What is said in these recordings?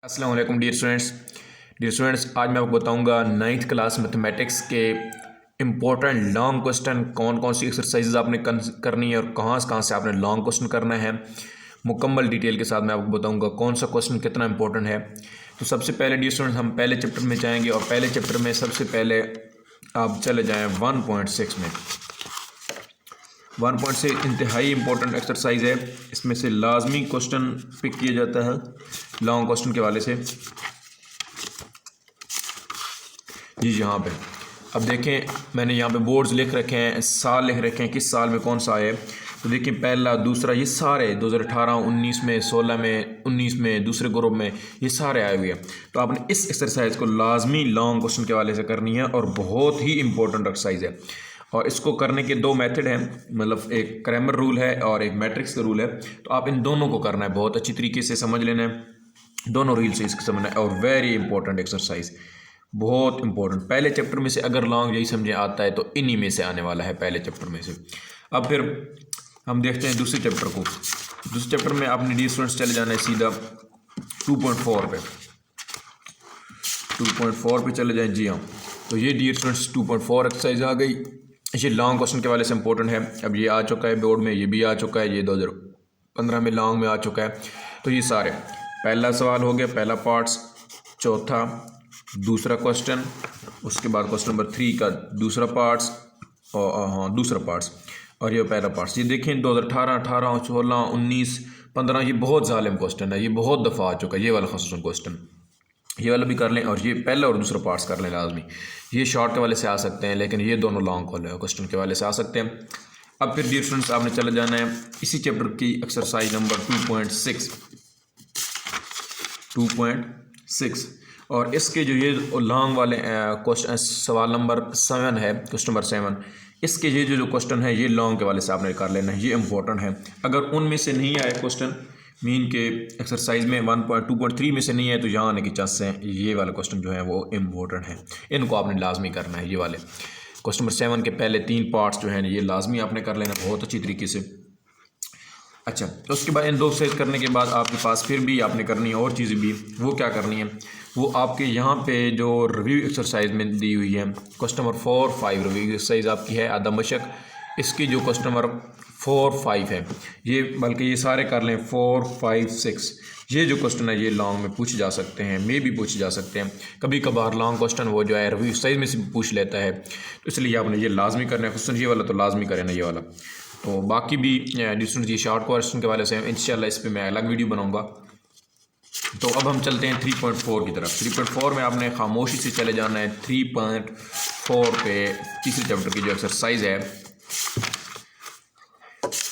अस्सलाम वालेकुम dear students, आज मैं आपको बताऊंगा 9th क्लास मैथमेटिक्स के इम्पोर्टेंट लॉन्ग क्वेश्चन कौन कौन सी एक्सरसाइजेज आपने करनी है और कहाँ से आपने लॉन्ग क्वेश्चन करना है। मुकम्मल डिटेल के साथ मैं आपको बताऊंगा कौन सा क्वेश्चन कितना इंपॉर्टेंट है। तो सबसे पहले डियर स्टूडेंट्स हम पहले चैप्टर में जाएंगे और पहले चैप्टर में सबसे पहले आप चले जाएँ 1.6 में। 1.6 इंतहाई इंपॉर्टेंट एक्सरसाइज है। इसमें से लाजमी क्वेश्चन पिक किया जाता है लॉन्ग क्वेश्चन के वाले से। जी यहाँ पे अब देखें, मैंने यहाँ पे बोर्ड्स लिख रखे हैं, साल लिख रखे हैं किस साल में कौन सा है। तो देखिए पहला दूसरा ये सारे 2018, 19 में, 16 में, 19 में, दूसरे ग्रुप में ये सारे आए हुए हैं। तो आपने इस एक्सरसाइज को लाजमी लॉन्ग क्वेश्चन के वाले से करनी है और बहुत ही इंपॉर्टेंट एक्सरसाइज है। और इसको करने के दो मेथड हैं, मतलब एक क्रैमर रूल है और एक मैट्रिक्स का रूल है। तो आप इन दोनों को करना है, बहुत अच्छी तरीके से समझ लेना है, दोनों रूल से इसको समझना है। और वेरी इंपॉर्टेंट एक्सरसाइज, बहुत इंपॉर्टेंट। पहले चैप्टर में से अगर लॉन्ग यही समझे आता है तो इन्हीं में से आने वाला है, पहले चैप्टर में से। अब फिर हम देखते हैं दूसरे चैप्टर को। दूसरे चैप्टर में आपने डी स्टूडेंट्स चले जाना है सीधा 2.4 पे। 2.4 पे चले जाएं। जी हाँ, तो ये डी स्टूडेंट्स 2.4 एक्सरसाइज आ गई। ये लॉन्ग क्वेश्चन के वाले से इंपॉर्टेंट है। अब ये आ चुका है बोर्ड में, ये भी आ चुका है, ये 2015 में लॉन्ग में आ चुका है। तो ये सारे पहला सवाल हो गया, पहला पार्ट्स, चौथा दूसरा क्वेश्चन, उसके बाद क्वेश्चन नंबर 3 का दूसरा पार्ट्स, और हाँ दूसरा पार्ट्स, और ये पहला पार्ट्स। ये देखें 2018, 18, 16, 19, 15 ये बहुत जालिम क्वेश्चन है, ये बहुत दफ़ा आ चुका है ये वाला क्वेश्चन। ये वाला भी कर लें और ये पहला और दूसरा पार्ट्स कर लें लाजमी। ये शॉर्ट के वाले से आ सकते हैं, लेकिन ये दोनों लॉन्ग क्वेश्चन के वाले से आ सकते हैं। अब फिर डियर स्टूडेंट्स आपने चले जाना है इसी चैप्टर की एक्सरसाइज नंबर 2.6 और इसके जो ये लॉन्ग वाले क्वेश्चन, सवाल नंबर 7 है, क्वेश्चन नंबर 7, इसके ये जो क्वेश्चन है ये लॉन्ग के वाले से आपने कर लेना है, ये इंपॉर्टेंट है। अगर उनमें से नहीं आए क्वेश्चन मीन के एक्सरसाइज में 1.2.3 में से नहीं है तो यहाँ आने के चांस हैं। ये वाला क्वेश्चन जो है वो इम्पोर्टेंट है, इनको आपने लाजमी करना है। ये वाले क्वेश्चन नंबर 7 के पहले 3 पार्ट्स जो हैं ये लाजमी आपने कर लेना बहुत अच्छी तरीके से। अच्छा, तो उसके बाद इन दो एक्सरसाइज करने के बाद आपके पास फिर भी आपने करनी है और चीज़ें भी। वो क्या करनी है, वो आपके यहाँ पे जो रिव्यू एक्सरसाइज में दी हुई है क्वेश्चन नंबर 4, 5 रिव्यू एक्सरसाइज आपकी है आदम मशक। इसकी जो क्वेश्चन नंबर 4, 5 है ये, बल्कि ये सारे कर लें 4, 5, 6। ये जो क्वेश्चन है ये लॉन्ग में पूछे जा सकते हैं, मे भी पूछे जा सकते हैं। कभी कभार लॉन्ग क्वेश्चन वो जो है रिव्यू एक्सरसाइज में से पूछ लेता है, तो इसलिए आपने ये लाजमी करना है क्वेश्चन। ये वाला तो लाजमी करें ना, ये वाला। तो बाकी भी डिस्टेंस ये शॉर्ट क्वेश्चन के वाले से इंशाल्लाह इस पर मैं अलग वीडियो बनाऊंगा। तो अब हम चलते हैं 3.4 की तरफ। 3.4 में आपने खामोशी से चले जाना है 3.4 पे। तीसरे चैप्टर की जो एक्सरसाइज है,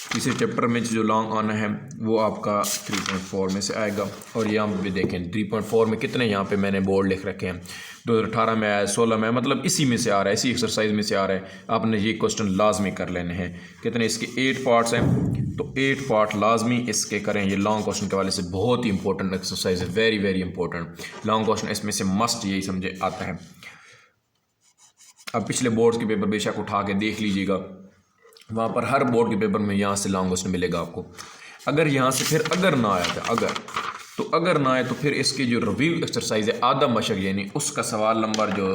तीसरे चैप्टर में जो लॉन्ग आना है वो आपका 3.4 में से आएगा। और यहाँ पे देखें 3.4 में कितने यहाँ पे मैंने बोर्ड लिख रखे हैं। 2018 में आया, 16 में, मतलब इसी में से आ रहा है, इसी एक्सरसाइज में से आ रहा है। आपने ये क्वेश्चन लाजमी कर लेने हैं। कितने इसके 8 पार्ट्स हैं, तो 8 पार्ट लाजमी इसके करें। ये लॉन्ग क्वेश्चन के वाले से बहुत ही इंपॉर्टेंट एक्सरसाइज है, very very important long question इसमें से मस्ट यही समझे आता है। अब पिछले बोर्ड्स के पेपर बेशक उठा के देख लीजिएगा, वहाँ पर हर बोर्ड के पेपर में यहाँ से लॉन्ग क्वेश्चन मिलेगा आपको। अगर यहाँ से फिर अगर ना आया था, अगर ना आए तो फिर इसकी जो रिव्यू एक्सरसाइज है आदम मशक, यानी उसका सवाल नंबर जो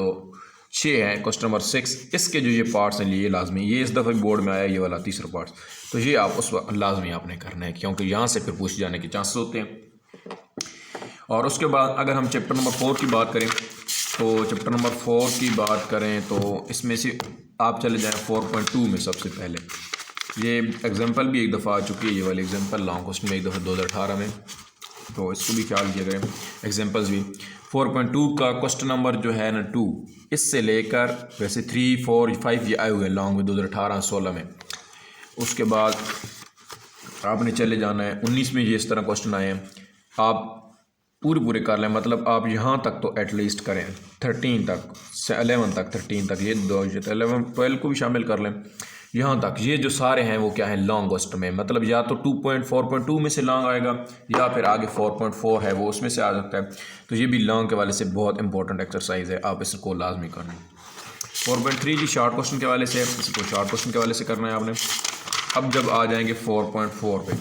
6 है, क्वेश्चन नंबर 6, इसके जो ये पार्ट्स हैं ये लाजमी, ये इस दफ़ा बोर्ड में आया ये वाला तीसरा पार्ट्स, तो ये आप उस वक्त लाजमी आपने करना है, क्योंकि यहाँ से फिर पूछ जाने के चांसेस होते हैं। और उसके बाद अगर हम चैप्टर नंबर 4 की बात करें, तो चैप्टर नंबर 4 की बात करें तो इसमें से आप चले जाएं 4.2 में। सबसे पहले ये एग्जांपल भी एक दफ़ा आ चुकी है, ये वाली एग्जांपल लॉन्ग क्वेश्चन में एक दफ़ा 2018 में, तो इसको भी ख्याल किया करें एग्जांपल्स भी। 4.2 का क्वेश्चन नंबर जो है ना 2, इससे लेकर वैसे 3, 4, 5 ये आए हुए हैं लॉन्ग में 2018, 16 में। उसके बाद आपने चले जाना है 19 में, ये इस तरह क्वेश्चन आए हैं, आप पूरे कर लें, मतलब आप यहाँ तक तो एटलीस्ट करें 13 तक से 11 तक, 13 तक, ये 11, 12 को भी शामिल कर लें। यहाँ तक ये जो सारे हैं वो क्या है लॉन्ग क्वेश्चन में, मतलब या तो 4.2 में से लॉन्ग आएगा या फिर आगे 4.4 है वो उसमें से आ सकता है। तो ये भी लॉन्ग के वाले से बहुत इंपॉर्टेंट एक्सरसाइज है, आप इसको लाजमी करना है। 4.3 जी शॉर्ट क्वेश्चन के वाले से, इसको शॉर्ट क्वेश्चन के वाले से करना है आपने। अब जब आ जाएंगे 4.4 पे,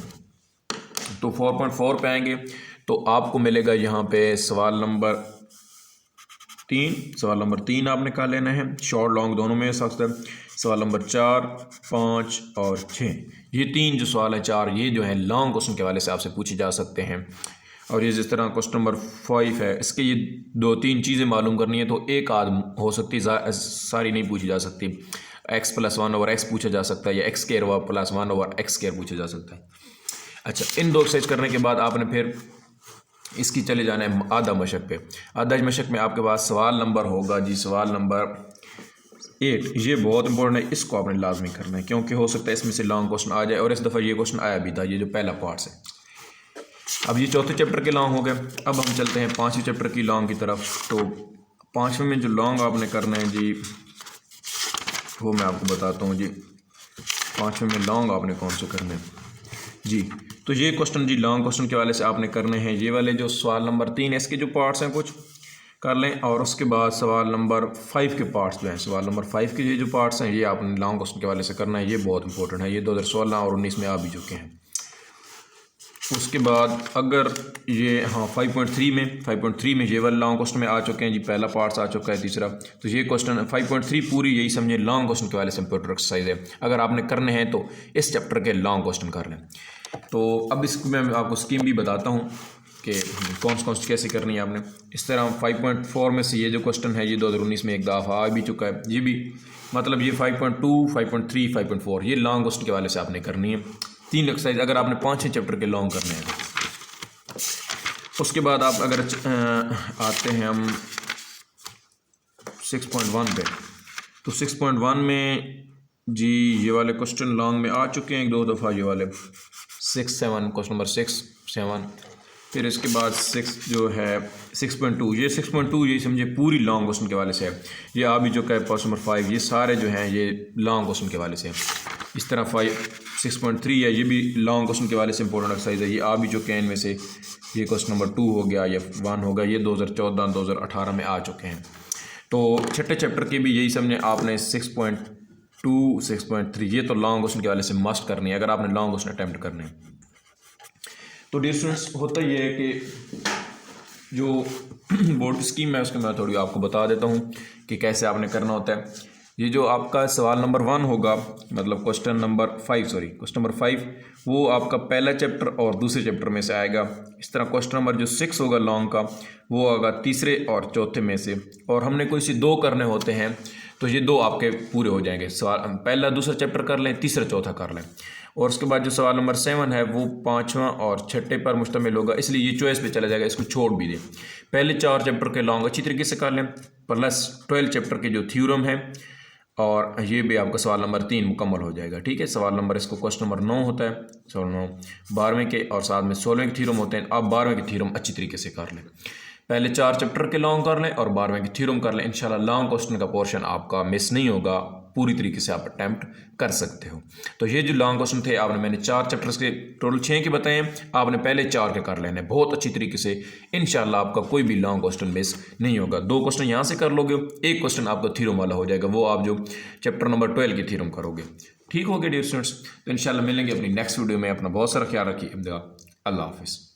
तो 4.4 पे आएंगे तो आपको मिलेगा यहाँ पे सवाल नंबर 3 आपने कहा लेना है, शॉर्ट लॉन्ग दोनों में सकता है। सवाल नंबर 4, 5 और 6, ये 3 जो सवाल है 4 ये जो है लॉन्ग क्वेश्चन के हवाले से आपसे पूछे जा सकते हैं। और ये जिस तरह क्वेश्चन नंबर 5 है, इसके ये 2-3 चीज़ें मालूम करनी है, तो एक आध हो सकती है, सारी नहीं पूछी जा सकती। x+1/x पूछा जा सकता है, या x² +1/x² पूछा जा सकता है। अच्छा, इन दो एक्सरसाइज करने के बाद आपने फिर इसकी चले जाना है आधा मशक पे। आधा मशक में आपके पास सवाल नंबर होगा जी, सवाल नंबर 8। ये बहुत इंपॉर्टेंट है, इसको आपने लाजमी करना है, क्योंकि हो सकता है इसमें से लॉन्ग क्वेश्चन आ जाए, और इस दफ़ा ये क्वेश्चन आया भी था, ये जो पहला पार्ट है। अब ये चौथे चैप्टर के लॉन्ग हो गए। अब हम चलते हैं 5वें चैप्टर की लॉन्ग की तरफ। तो 5वें में जो लॉन्ग आपने करना है जी, वो मैं आपको बताता हूँ जी। 5वें में लॉन्ग आपने कौन से करने हैं जी। तो ये क्वेश्चन जी लॉन्ग क्वेश्चन के वाले से आपने करने हैं, ये वाले जो सवाल नंबर 3 है इसके जो पार्ट्स हैं कुछ कर लें, और उसके बाद सवाल नंबर 5 के पार्ट्स जो हैं, सवाल नंबर 5 के ये जो पार्ट्स हैं ये आपने लॉन्ग क्वेश्चन के वाले से करना है। ये बहुत इंपॉर्टेंट है, ये 2016 और 19 में आ भी चुके हैं। उसके बाद अगर ये 5.3 में ये वाले लॉन्ग क्वेश्चन में आ चुके हैं जी, पहला पार्ट्स आ चुका है, तीसरा। तो ये क्वेश्चन 5.3 पूरी यही समझे लॉन्ग क्वेश्चन के वाले से इंपॉर्टेंट एक्सरसाइज है। अगर आपने करने हैं तो इस चैप्टर के लॉन्ग क्वेश्चन कर लें। तो अब इसमें मैं आपको स्कीम भी बताता हूँ कि कौन सी कैसे करनी है आपने। इस तरह 5.4 में से ये जो क्वेश्चन है ये 2019 में एक दफ़ा आ भी चुका है, ये भी मतलब ये 5.2, 5.3, 5.4 ये लॉन्ग क्वेश्चन के वाले से आपने करनी है। 3 एक्सरसाइज अगर आपने 5-6 चैप्टर के लॉन्ग करने हैं। उसके बाद आप अगर आते हैं हम 6.1 पे, तो 6.1 में जी ये वाले क्वेश्चन लॉन्ग में आ चुके हैं एक दो दफ़ा, ये वाले 6, 7 क्वेश्चन नंबर 6, 7। फिर इसके बाद 6 जो है 6.2, ये 6.2 ये समझे पूरी लॉन्ग क्वेश्चन के वाले से है। ये आ भी चुका है क्वेश्चन नंबर 5, ये सारे जो हैं ये लॉन्ग क्वेश्चन के वाले से है। इस तरह 6.3 है, ये भी लॉन्ग क्वेश्चन के वाले से इंपॉर्टेंट एक्सरसाइज है, ये आ भी चुके हैं इनमें से। ये क्वेश्चन नंबर 2 हो गया, ये 1 हो गया, ये 2014, 2018 में आ चुके हैं। तो छठे चैप्टर के भी यही समझे आपने 6.2, 6.3 ये तो लॉन्ग क्वेश्चन के वाले से मस्ट करनी है अगर आपने लॉन्ग क्वेश्चन अटैम्प्ट करने हैं। तो डियर स्टूडेंट्स, होता ये है कि जो बोर्ड की स्कीम है उसके मैं थोड़ी आपको बता देता हूँ कि कैसे आपने करना होता है। ये जो आपका सवाल नंबर 1 होगा, मतलब क्वेश्चन नंबर 5, वो आपका पहला चैप्टर और दूसरे चैप्टर में से आएगा। इस तरह क्वेश्चन नंबर जो 6 होगा लॉन्ग का, वो होगा तीसरे और चौथे में से, और हमने कोई सी 2 करने होते हैं तो ये 2 आपके पूरे हो जाएंगे। सवाल पहला दूसरा चैप्टर कर लें, तीसरा चौथा कर लें। और उसके बाद जो सवाल नंबर 7 है वो 5वां और छठे पर मुश्तमिल होगा, इसलिए ये चॉइस पे चला जाएगा, इसको छोड़ भी दें। पहले 4 चैप्टर के लॉन्ग अच्छी तरीके से कर लें, प्लस 12 चैप्टर के जो थ्योरम है, और ये भी आपका सवाल नंबर 3 मुकम्मल हो जाएगा। ठीक है, सवाल नंबर इसको क्वेश्चन नंबर 9 होता है, सवाल 9 12वें के, और साथ में 16वें के थ्योरम होते हैं। आप 12वें के थ्योरम अच्छी तरीके से कर लें, पहले 4 चैप्टर के लॉन्ग कर लें और 12वें के थ्योरम कर लें। इंशाल्लाह लॉन्ग क्वेश्चन का पोर्शन आपका मिस नहीं होगा, पूरी तरीके से आप अटैम्प्ट कर सकते हो। तो ये जो लॉन्ग क्वेश्चन थे आपने मैंने 4 चैप्टर्स के टोटल 6 के बताए हैं, आपने पहले 4 के कर लेने बहुत अच्छी तरीके से। इंशाल्लाह आपका कोई भी लॉन्ग क्वेश्चन मिस नहीं होगा। 2 क्वेश्चन यहाँ से कर लोगे, एक क्वेश्चन आपका थ्योरम वाला हो जाएगा, वो आप जो चैप्टर नंबर 12 की थ्योरम करोगे। ठीक हो गया डियर स्टूडेंट्स, तो इंशाल्लाह मिलेंगे अपनी नेक्स्ट वीडियो में। अपना बहुत सारा ख्याल रखिए, अल्लाह हाफिज़।